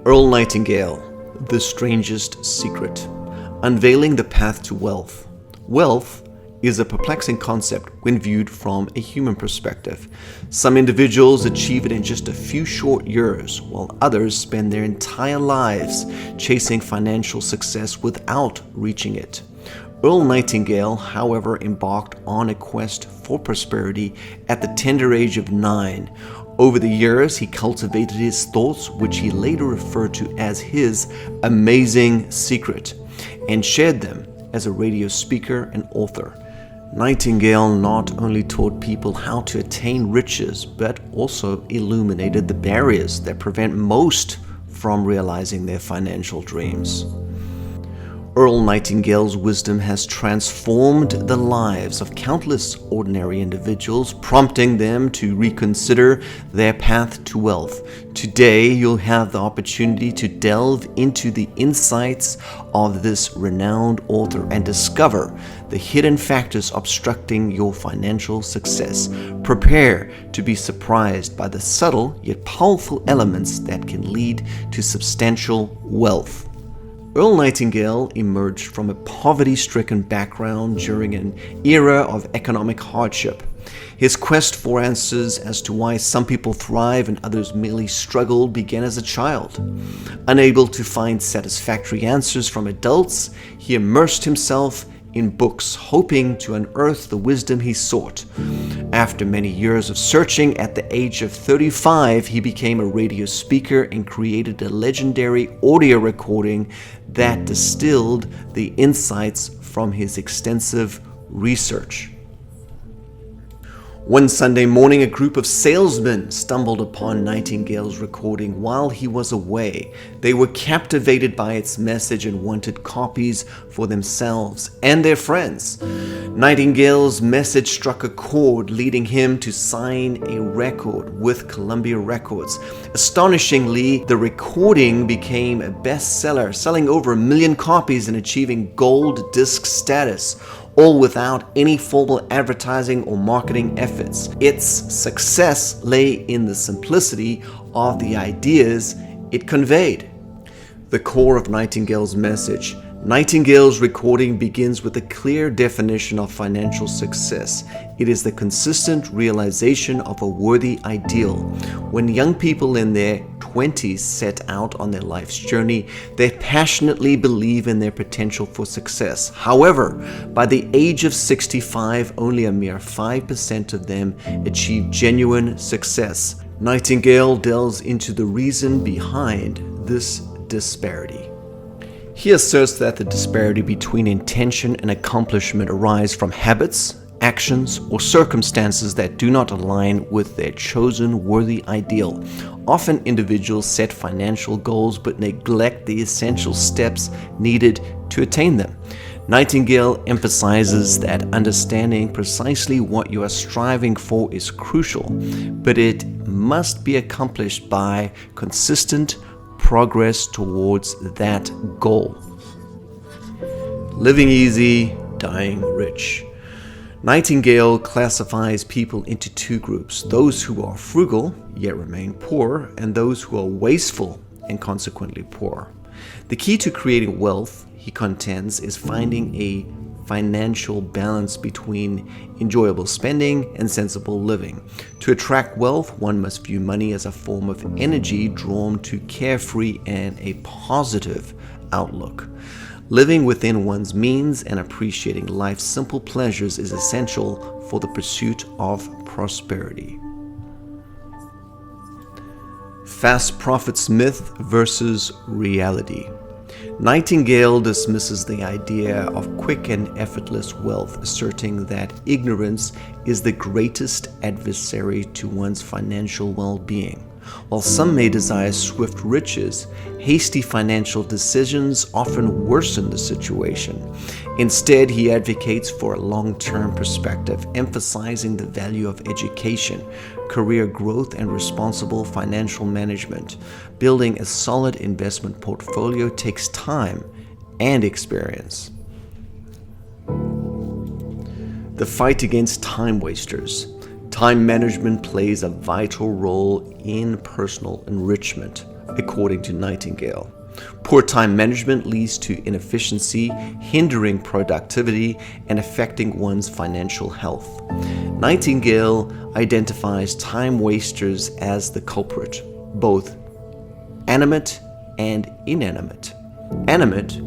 Earl Nightingale, The Strangest Secret, Unveiling the Path to Wealth. Wealth is a perplexing concept when viewed from a human perspective. Some individuals achieve it in just a few short years, while others spend their entire lives chasing financial success without reaching it. Earl Nightingale, however, embarked on a quest for prosperity at the tender age of 9. Over the years, he cultivated his thoughts, which he later referred to as his amazing secret, and shared them as a radio speaker and author. Nightingale not only taught people how to attain riches, but also illuminated the barriers that prevent most from realizing their financial dreams. Earl Nightingale's wisdom has transformed the lives of countless ordinary individuals, prompting them to reconsider their path to wealth. Today, you'll have the opportunity to delve into the insights of this renowned author and discover the hidden factors obstructing your financial success. Prepare to be surprised by the subtle yet powerful elements that can lead to substantial wealth. Earl Nightingale emerged from a poverty-stricken background during an era of economic hardship. His quest for answers as to why some people thrive and others merely struggle began as a child. Unable to find satisfactory answers from adults, he immersed himself in books, hoping to unearth the wisdom he sought. After many years of searching, at the age of 35, he became a radio speaker and created a legendary audio recording that distilled the insights from his extensive research. One Sunday morning, a group of salesmen stumbled upon Nightingale's recording while he was away. They were captivated by its message and wanted copies for themselves and their friends. Nightingale's message struck a chord, leading him to sign a record with Columbia Records. Astonishingly, the recording became a bestseller, selling over 1 million copies and achieving gold disc status, all without any formal advertising or marketing efforts. Its success lay in the simplicity of the ideas it conveyed. The core of Nightingale's message. Nightingale's recording begins with a clear definition of financial success. It is the consistent realization of a worthy ideal. When young people in their 20s set out on their life's journey, they passionately believe in their potential for success. However, by the age of 65, only a mere 5% of them achieve genuine success. Nightingale delves into the reason behind this disparity. He asserts that the disparity between intention and accomplishment arise from habits, actions, or circumstances that do not align with their chosen worthy ideal. Often individuals set financial goals but neglect the essential steps needed to attain them. Nightingale emphasizes that understanding precisely what you are striving for is crucial, but it must be accomplished by consistent progress towards that goal. Living easy, dying rich. Nightingale classifies people into two groups: those who are frugal yet remain poor, and those who are wasteful and consequently poor. The key to creating wealth, he contends, is finding a financial balance between enjoyable spending and sensible living. To attract wealth, one must view money as a form of energy drawn to carefree and a positive outlook. Living within one's means and appreciating life's simple pleasures is essential for the pursuit of prosperity. Fast profits myth versus reality. Nightingale dismisses the idea of quick and effortless wealth, asserting that ignorance is the greatest adversary to one's financial well-being. While some may desire swift riches, hasty financial decisions often worsen the situation. Instead, he advocates for a long-term perspective, emphasizing the value of education, career growth, and responsible financial management. Building a solid investment portfolio takes time and experience. The fight against time wasters. Time management plays a vital role in personal enrichment. according to Nightingale. Poor time management leads to inefficiency, hindering productivity and affecting one's financial health. Nightingale identifies time wasters as the culprit, both animate and inanimate. Animate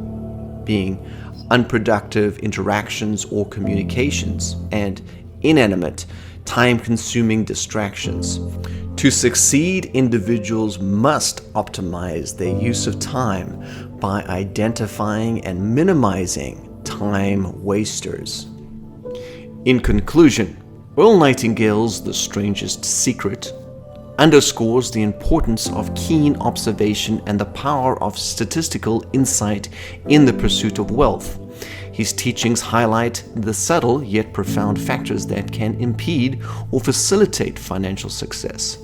being unproductive interactions or communications, and inanimate, time-consuming distractions. To succeed, individuals must optimize their use of time by identifying and minimizing time wasters. In conclusion, Earl Nightingale's The Strangest Secret underscores the importance of keen observation and the power of statistical insight in the pursuit of wealth. His teachings highlight the subtle yet profound factors that can impede or facilitate financial success.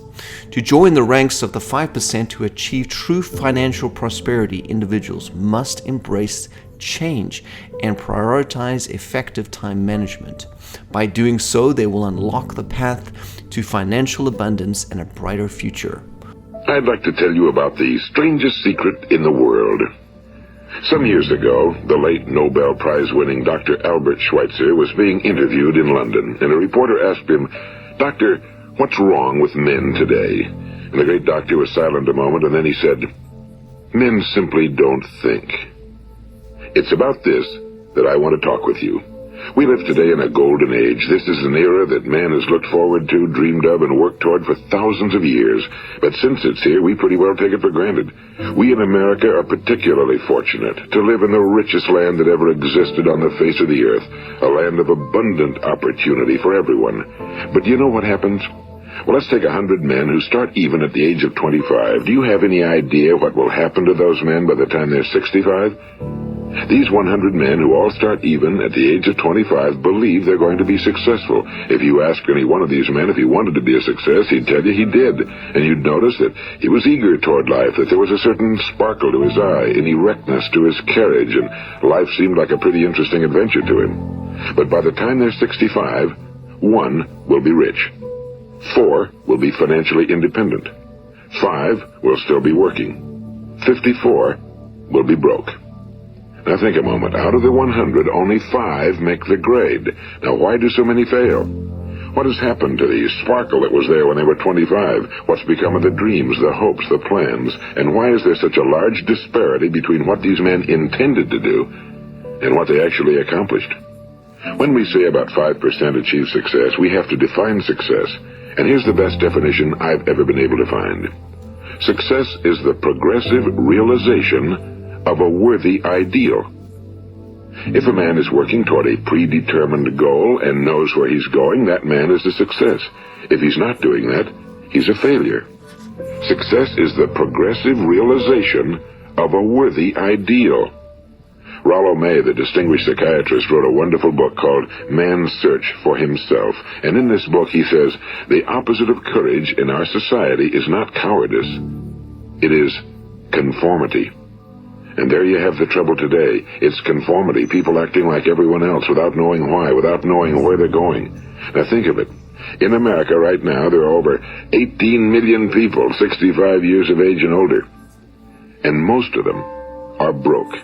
To join the ranks of the 5% to achieve true financial prosperity, individuals must embrace change and prioritize effective time management. By doing so, they will unlock the path to financial abundance and a brighter future. I'd like to tell you about the strangest secret in the world. Some years ago, the late Nobel Prize-winning Dr. Albert Schweitzer was being interviewed in London, and a reporter asked him, "Doctor, what's wrong with men today?" And the great doctor was silent a moment, and then he said, "Men simply don't think." It's about this that I want to talk with you. We live today in a golden age. This is an era that man has looked forward to, dreamed of, and worked toward for thousands of years. But since it's here, we pretty well take it for granted. We in America are particularly fortunate to live in the richest land that ever existed on the face of the earth, a land of abundant opportunity for everyone. But do you know what happens? Well, let's take 100 men who start even at the age of 25. Do you have any idea what will happen to those men by the time they're 65? These 100 men who all start even at the age of 25 believe they're going to be successful. If you ask any one of these men if he wanted to be a success, he'd tell you he did. And you'd notice that he was eager toward life, that there was a certain sparkle to his eye, an erectness to his carriage, and life seemed like a pretty interesting adventure to him. But by the time they're 65, 1 will be rich. 4 will be financially independent. 5 will still be working. 54 will be broke. Now think a moment. Out of the 100, only 5 make the grade. Now why do so many fail? What has happened to the sparkle that was there when they were 25? What's become of the dreams, the hopes, the plans? And why is there such a large disparity between what these men intended to do and what they actually accomplished? When we say about 5% achieve success, we have to define success. And here's the best definition I've ever been able to find. Success is the progressive realization of a worthy ideal. If a man is working toward a predetermined goal and knows where he's going, that man is a success. If he's not doing that, he's a failure. Success is the progressive realization of a worthy ideal. Rollo May, the distinguished psychiatrist, wrote a wonderful book called Man's Search for Himself. And in this book he says, the opposite of courage in our society is not cowardice. It is conformity. And there you have the trouble today. It's conformity, people acting like everyone else without knowing why, without knowing where they're going. Now think of it. In America right now, there are over 18 million people 65 years of age and older. And most of them are broke.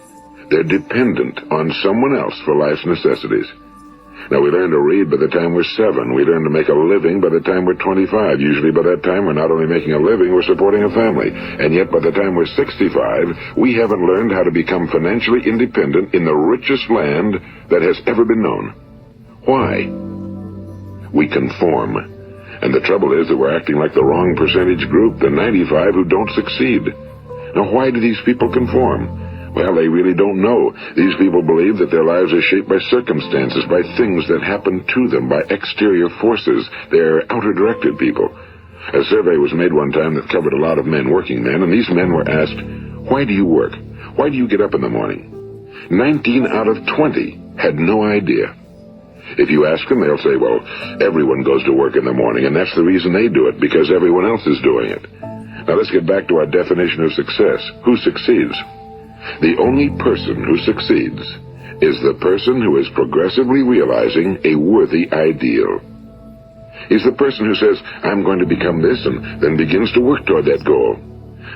They're dependent on someone else for life's necessities. Now, we learn to read by the time we're 7. We learn to make a living by the time we're 25. Usually by that time, we're not only making a living, we're supporting a family. And yet by the time we're 65, we haven't learned how to become financially independent in the richest land that has ever been known. Why? We conform. And the trouble is that we're acting like the wrong percentage group, the 95 who don't succeed. Now, why do these people conform? Well, they really don't know. These people believe that their lives are shaped by circumstances, by things that happen to them, by exterior forces. They're outer-directed people. A survey was made one time that covered a lot of men, working men, and these men were asked, why do you work? Why do you get up in the morning? 19 out of 20 had no idea. If you ask them, they'll say, well, everyone goes to work in the morning, and that's the reason they do it, because everyone else is doing it. Now let's get back to our definition of success. Who succeeds? The only person who succeeds is the person who is progressively realizing a worthy ideal. He's the person who says, I'm going to become this, and then begins to work toward that goal.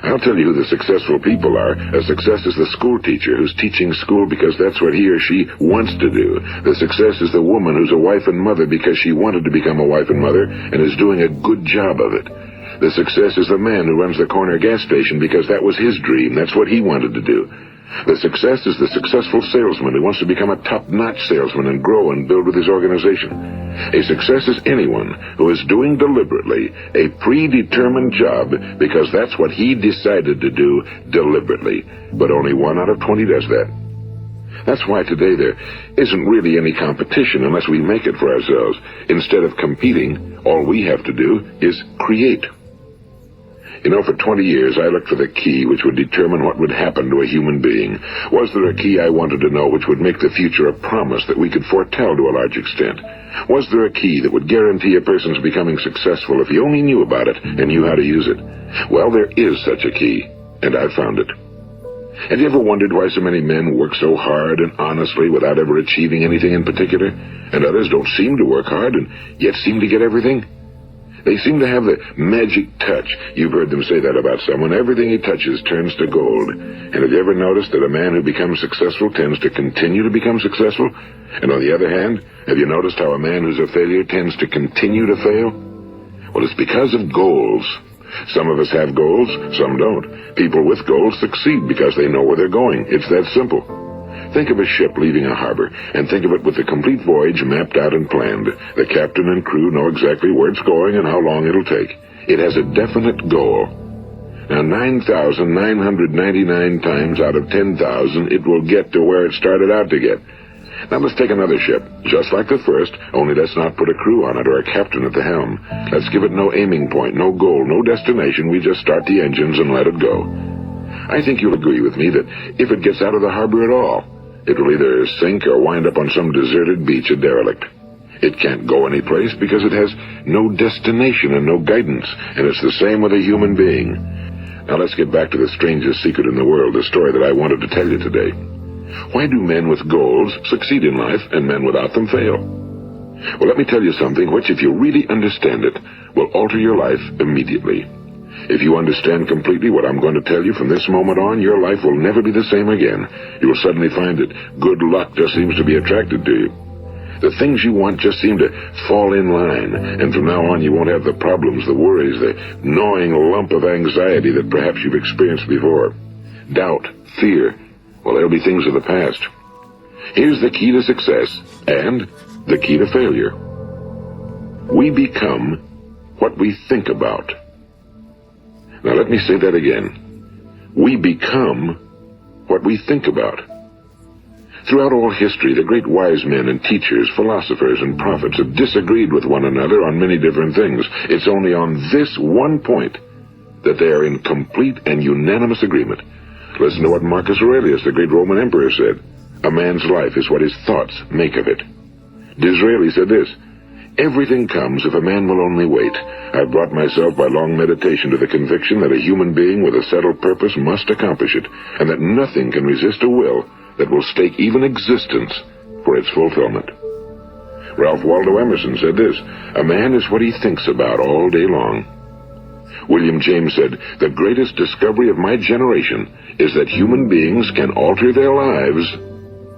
I'll tell you who the successful people are. A success is the school teacher who's teaching school because that's what he or she wants to do. The success is the woman who's a wife and mother because she wanted to become a wife and mother and is doing a good job of it. The success is the man who runs the corner gas station because that was his dream. That's what he wanted to do. The success is the successful salesman who wants to become a top-notch salesman and grow and build with his organization. A success is anyone who is doing deliberately a predetermined job because that's what he decided to do deliberately. But only 1 out of 20 does that. That's why today there isn't really any competition unless we make it for ourselves. Instead of competing, all we have to do is create. You know, for 20 years I looked for the key which would determine what would happen to a human being. Was there a key I wanted to know which would make the future a promise that we could foretell to a large extent? Was there a key that would guarantee a person's becoming successful if he only knew about it and knew how to use it? Well, there is such a key, and I found it. Have you ever wondered why so many men work so hard and honestly without ever achieving anything in particular, and others don't seem to work hard and yet seem to get everything? They seem to have the magic touch. You've heard them say that about someone. Everything he touches turns to gold. And have you ever noticed that a man who becomes successful tends to continue to become successful? And on the other hand, have you noticed how a man who's a failure tends to continue to fail? Well, it's because of goals. Some of us have goals, some don't. People with goals succeed because they know where they're going. It's that simple. Think of a ship leaving a harbor, and think of it with the complete voyage mapped out and planned. The captain and crew know exactly where it's going and how long it'll take. It has a definite goal. Now, 9,999 times out of 10,000, it will get to where it started out to get. Now let's take another ship, just like the first, only let's not put a crew on it or a captain at the helm. Let's give it no aiming point, no goal, no destination. We just start the engines and let it go. I think you'll agree with me that if it gets out of the harbor at all, it will either sink or wind up on some deserted beach, a derelict. It can't go anyplace because it has no destination and no guidance, and it's the same with a human being. Now let's get back to the strangest secret in the world, the story that I wanted to tell you today. Why do men with goals succeed in life and men without them fail? Well, let me tell you something which, if you really understand it, will alter your life immediately. If you understand completely what I'm going to tell you from this moment on, your life will never be the same again. You will suddenly find that good luck just seems to be attracted to you. The things you want just seem to fall in line, and from now on you won't have the problems, the worries, the gnawing lump of anxiety that perhaps you've experienced before. Doubt, fear, well, they'll be things of the past. Here's the key to success and the key to failure. We become what we think about. Now let me say that again. We become what we think about. Throughout all history, the great wise men and teachers, philosophers and prophets have disagreed with one another on many different things. It's only on this one point that they are in complete and unanimous agreement. Listen to what Marcus Aurelius, the great Roman emperor, said. A man's life is what his thoughts make of it. Disraeli said this. Everything comes if a man will only wait. I've brought myself by long meditation to the conviction that a human being with a settled purpose must accomplish it, and that nothing can resist a will that will stake even existence for its fulfillment. Ralph Waldo Emerson said this, a man is what he thinks about all day long. William James said, the greatest discovery of my generation is that human beings can alter their lives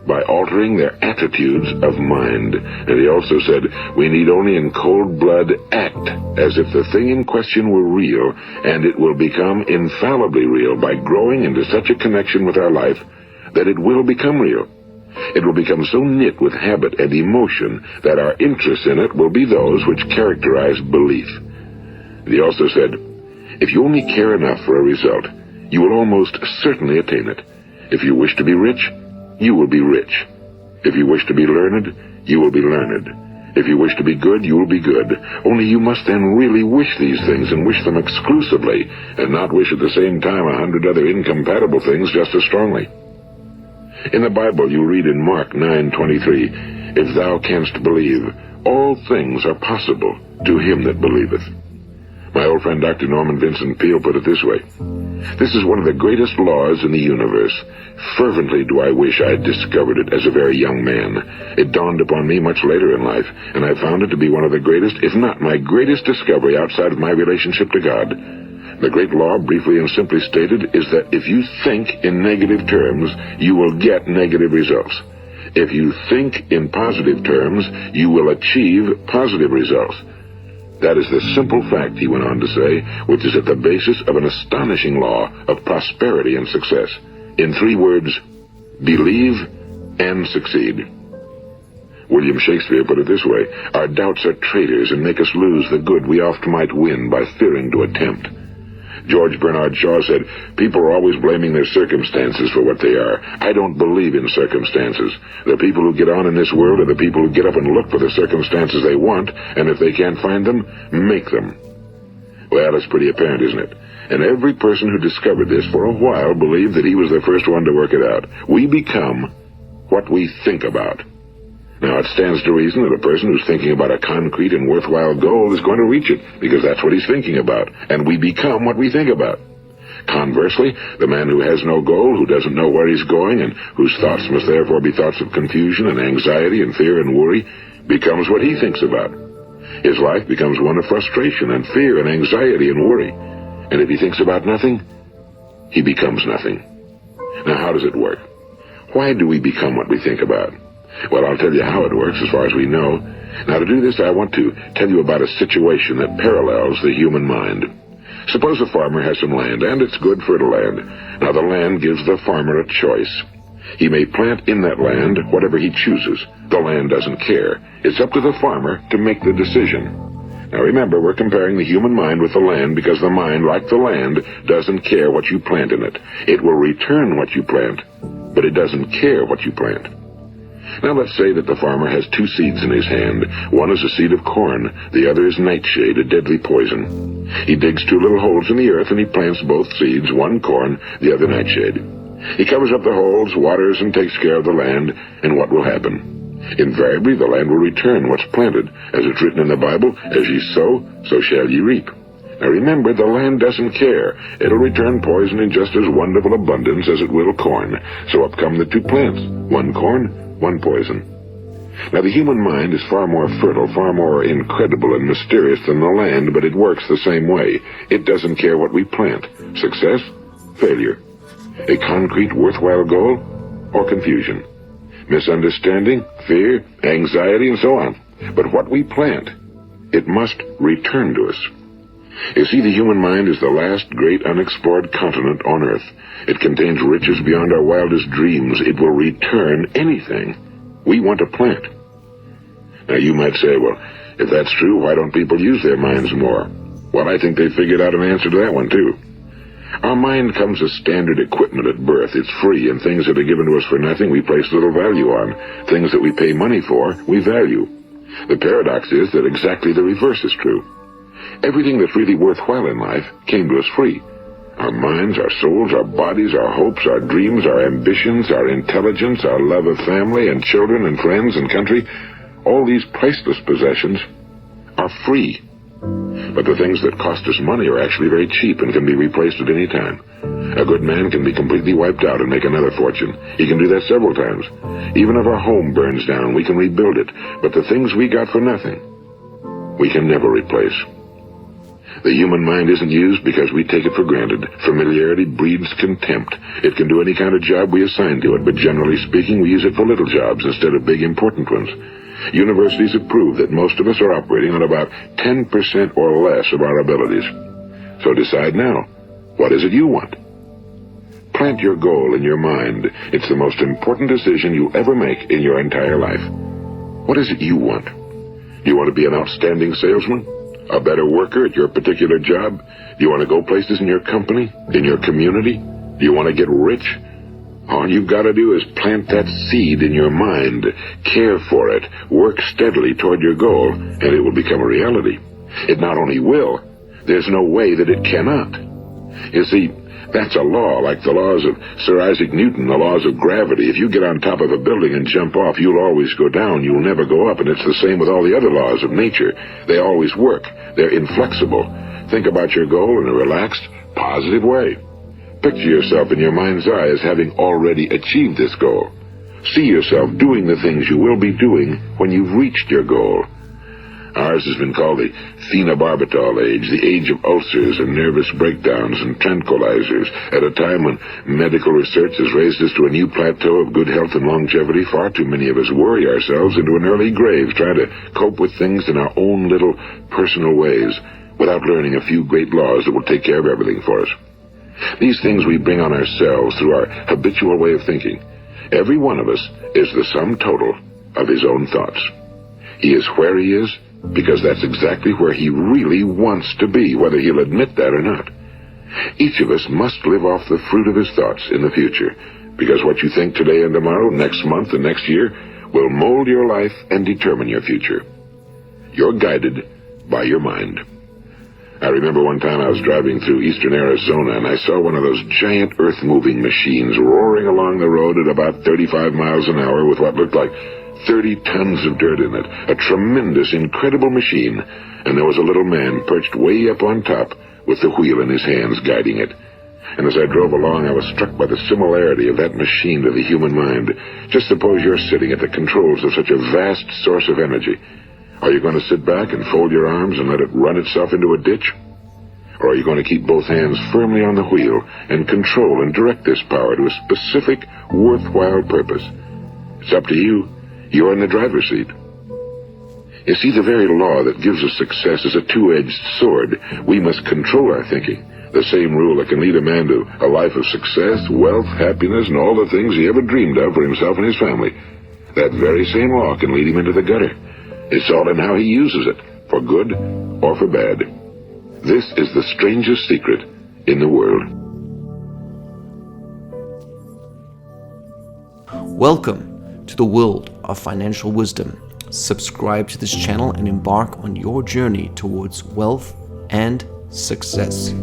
by altering their attitudes of mind. And he also said, we need only in cold blood act as if the thing in question were real, and it will become infallibly real by growing into such a connection with our life that it will become real. It will become so knit with habit and emotion that our interest in it will be those which characterize belief. And he also said, if you only care enough for a result, you will almost certainly attain it. If you wish to be rich, you will be rich. If you wish to be learned, you will be learned. If you wish to be good, you will be good. Only you must then really wish these things and wish them exclusively, and not wish at the same time 100 other incompatible things just as strongly. In the Bible you read in Mark 9:23, if thou canst believe, all things are possible to him that believeth. My old friend Dr. Norman Vincent Peale put it this way. This is one of the greatest laws in the universe. Fervently do I wish I had discovered it as a very young man. It dawned upon me much later in life, and I found it to be one of the greatest, if not my greatest discovery outside of my relationship to God. The great law, briefly and simply stated, is that if you think in negative terms, you will get negative results. If you think in positive terms, you will achieve positive results. That is the simple fact, he went on to say, which is at the basis of an astonishing law of prosperity and success. In 3 words, believe and succeed. William Shakespeare put it this way: our doubts are traitors and make us lose the good we oft might win by fearing to attempt. George Bernard Shaw said, people are always blaming their circumstances for what they are. I don't believe in circumstances. The people who get on in this world are the people who get up and look for the circumstances they want, and if they can't find them, make them. Well, it's pretty apparent, isn't it? And every person who discovered this for a while believed that he was the first one to work it out. We become what we think about. Now, it stands to reason that a person who's thinking about a concrete and worthwhile goal is going to reach it, because that's what he's thinking about, and we become what we think about. Conversely, the man who has no goal, who doesn't know where he's going, and whose thoughts must therefore be thoughts of confusion and anxiety and fear and worry, becomes what he thinks about. His life becomes one of frustration and fear and anxiety and worry. And if he thinks about nothing, he becomes nothing. Now, how does it work? Why do we become what we think about? Well, I'll tell you how it works as far as we know. Now, to do this, I want to tell you about a situation that parallels the human mind. Suppose a farmer has some land, and it's good fertile land. Now, the land gives the farmer a choice. He may plant in that land whatever he chooses. The land doesn't care. It's up to the farmer to make the decision. Now, remember, we're comparing the human mind with the land because the mind, like the land, doesn't care what you plant in it. It will return what you plant, but it doesn't care what you plant. Now, let's say that the farmer has 2 seeds in his hand. One is a seed of corn. The other is nightshade, a deadly poison. He digs 2 little holes in the earth, and he plants both seeds, one corn, the other nightshade. He covers up the holes, waters, and takes care of the land, and what will happen? Invariably, the land will return what's planted. As it's written in the Bible, as ye sow, so shall ye reap. Now remember, the land doesn't care. It'll return poison in just as wonderful abundance as it will corn. So up come the 2 plants, one corn, one poison. Now, the human mind is far more fertile, far more incredible and mysterious than the land, but it works the same way. It doesn't care what we plant. Success, failure. A concrete, worthwhile goal, or confusion. Misunderstanding, fear, anxiety, and so on. But what we plant, it must return to us. You see, the human mind is the last great unexplored continent on Earth. It contains riches beyond our wildest dreams. It will return anything we want to plant. Now, you might say, well, if that's true, why don't people use their minds more? Well, I think they figured out an answer to that one, too. Our mind comes as standard equipment at birth. It's free, and things that are given to us for nothing we place little value on. Things that we pay money for, we value. The paradox is that exactly the reverse is true. Everything that's really worthwhile in life came to us free. Our minds, our souls, our bodies, our hopes, our dreams, our ambitions, our intelligence, our love of family and children and friends and country, all these priceless possessions are free. But the things that cost us money are actually very cheap and can be replaced at any time. A good man can be completely wiped out and make another fortune. He can do that several times. Even if our home burns down, we can rebuild it. But the things we got for nothing, we can never replace. The human mind isn't used because we take it for granted. Familiarity breeds contempt. It can do any kind of job we assign to it, but generally speaking, we use it for little jobs instead of big, important ones. Universities have proved that most of us are operating on about 10% or less of our abilities. So decide now, what is it you want? Plant your goal in your mind. It's the most important decision you'll ever make in your entire life. What is it you want? Do you want to be an outstanding salesman? A better worker at your particular job? Do you want to go places in your company? In your community? Do you want to get rich? All you've got to do is plant that seed in your mind, care for it, work steadily toward your goal, and it will become a reality. It not only will, there's no way that it cannot. You see, that's a law, like the laws of Sir Isaac Newton, the laws of gravity. If you get on top of a building and jump off, you'll always go down. You'll never go up, and it's the same with all the other laws of nature. They always work. They're inflexible. Think about your goal in a relaxed, positive way. Picture yourself in your mind's eye as having already achieved this goal. See yourself doing the things you will be doing when you've reached your goal. Ours has been called the phenobarbital age, the age of ulcers and nervous breakdowns and tranquilizers. At a time when medical research has raised us to a new plateau of good health and longevity, far too many of us worry ourselves into an early grave, trying to cope with things in our own little personal ways, without learning a few great laws that will take care of everything for us. These things we bring on ourselves through our habitual way of thinking. Every one of us is the sum total of his own thoughts. He is where he is because that's exactly where he really wants to be, whether he'll admit that or not. Each of us must live off the fruit of his thoughts in the future, because what you think today and tomorrow, next month and next year, will mold your life and determine your future. You're guided by your mind. I remember one time I was driving through eastern Arizona and I saw one of those giant earth-moving machines roaring along the road at about 35 miles an hour with what looked like 30 tons of dirt in it. A tremendous, incredible machine. And there was a little man perched way up on top with the wheel in his hands guiding it. And as I drove along, I was struck by the similarity of that machine to the human mind. Just suppose you're sitting at the controls of such a vast source of energy. Are you going to sit back and fold your arms and let it run itself into a ditch? Or are you going to keep both hands firmly on the wheel and control and direct this power to a specific, worthwhile purpose? It's up to you. You're in the driver's seat. You see, the very law that gives us success is a two-edged sword. We must control our thinking. The same rule that can lead a man to a life of success, wealth, happiness, and all the things he ever dreamed of for himself and his family. That very same law can lead him into the gutter. It's all in how he uses it, for good or for bad. This is the strangest secret in the world. Welcome to the world of financial wisdom. Subscribe to this channel and embark on your journey towards wealth and success.